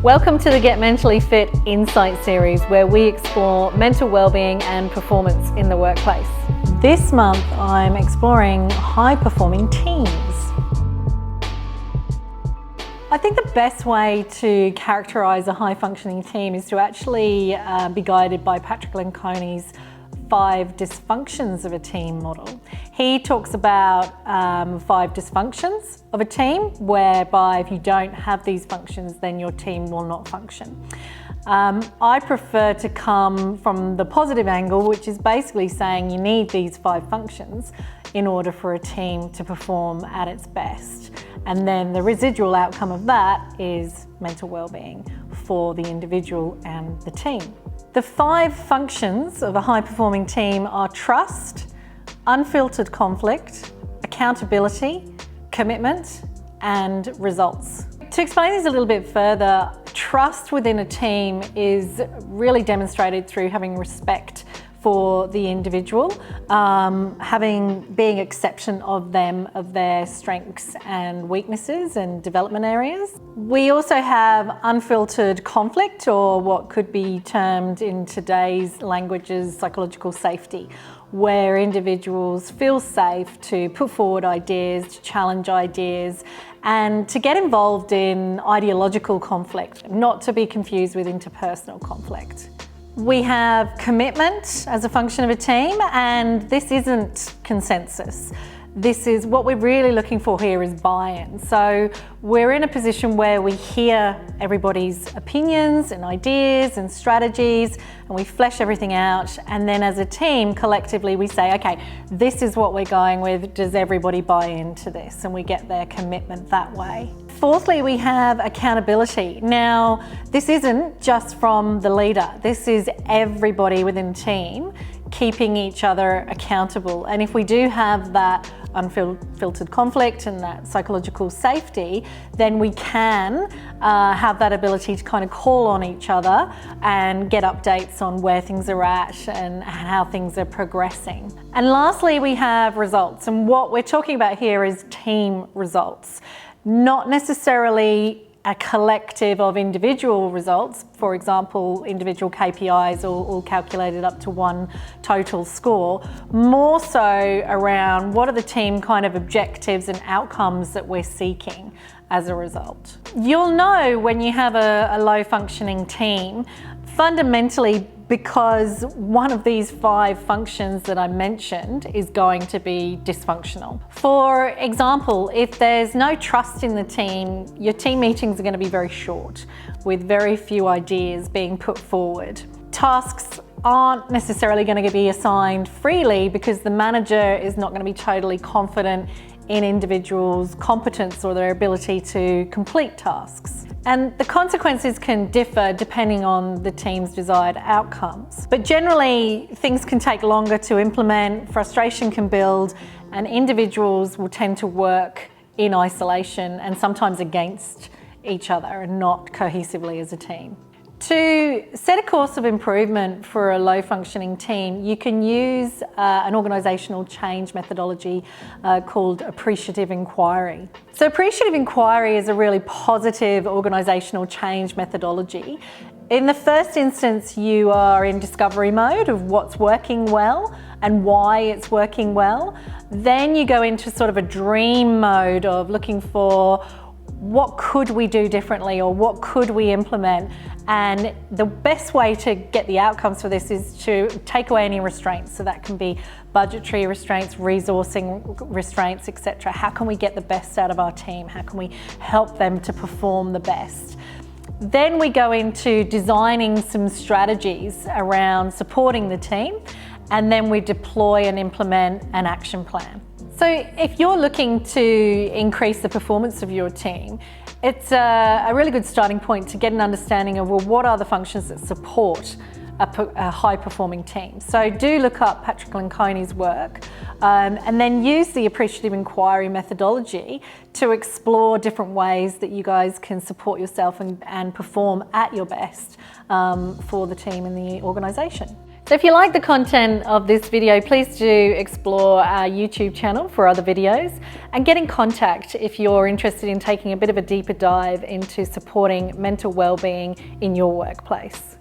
Welcome to the Get Mentally Fit Insight series, where we explore mental well-being and performance in the workplace. This month I'm exploring high-performing teams. I think the best way to characterise a high-functioning team is to actually be guided by Patrick Lencioni's 5 dysfunctions of a team model. He talks about 5 dysfunctions of a team, whereby if you don't have these functions, then your team will not function. I prefer to come from the positive angle, which is basically saying you need these 5 functions in order for a team to perform at its best. And then the residual outcome of that is mental well-being for the individual and the team. The 5 functions of a high-performing team are trust, unfiltered conflict, accountability, commitment, and results. To explain this a little bit further, trust within a team is really demonstrated through having respect for the individual, being accepting of them, of their strengths and weaknesses and development areas. We also have unfiltered conflict, or what could be termed in today's languages psychological safety, where individuals feel safe to put forward ideas, to challenge ideas, and to get involved in ideological conflict, not to be confused with interpersonal conflict. We have commitment as a function of a team, and this isn't consensus. This is what we're really looking for here is buy-in. So we're in a position where we hear everybody's opinions and ideas and strategies, and we flesh everything out. And then as a team, collectively, we say, okay, this is what we're going with. Does everybody buy into this? And we get their commitment that way. Fourthly, we have accountability. Now, this isn't just from the leader. This is everybody within the team keeping each other accountable. And if we do have that unfiltered conflict and that psychological safety, then we can have that ability to kind of call on each other and get updates on where things are at and how things are progressing. And lastly, we have results. And what we're talking about here is team results, not necessarily a collective of individual results, for example, individual KPIs all calculated up to one total score, more so around what are the team kind of objectives and outcomes that we're seeking as a result. You'll know when you have a low functioning team, fundamentally because one of these 5 functions that I mentioned is going to be dysfunctional. For example, if there's no trust in the team, your team meetings are going to be very short, with very few ideas being put forward. Tasks aren't necessarily going to be assigned freely because the manager is not going to be totally confident in individuals' competence or their ability to complete tasks. And the consequences can differ depending on the team's desired outcomes. But generally, things can take longer to implement, frustration can build, and individuals will tend to work in isolation and sometimes against each other and not cohesively as a team. To set a course of improvement for a low-functioning team, you can use an organisational change methodology called Appreciative Inquiry. So Appreciative Inquiry is a really positive organisational change methodology. In the first instance, you are in discovery mode of what's working well and why it's working well. Then you go into sort of a dream mode of looking for what could we do differently or what could we implement. And the best way to get the outcomes for this is to take away any restraints. So that can be budgetary restraints, resourcing restraints, etc. How can we get the best out of our team? How can we help them to perform the best? Then we go into designing some strategies around supporting the team, and then we deploy and implement an action plan. So if you're looking to increase the performance of your team, it's a really good starting point to get an understanding of, well, what are the functions that support a high-performing team. So do look up Patrick Lencioni's work and then use the Appreciative Inquiry methodology to explore different ways that you guys can support yourself and perform at your best for the team and the organisation. So if you like the content of this video, please do explore our YouTube channel for other videos and get in contact if you're interested in taking a bit of a deeper dive into supporting mental wellbeing in your workplace.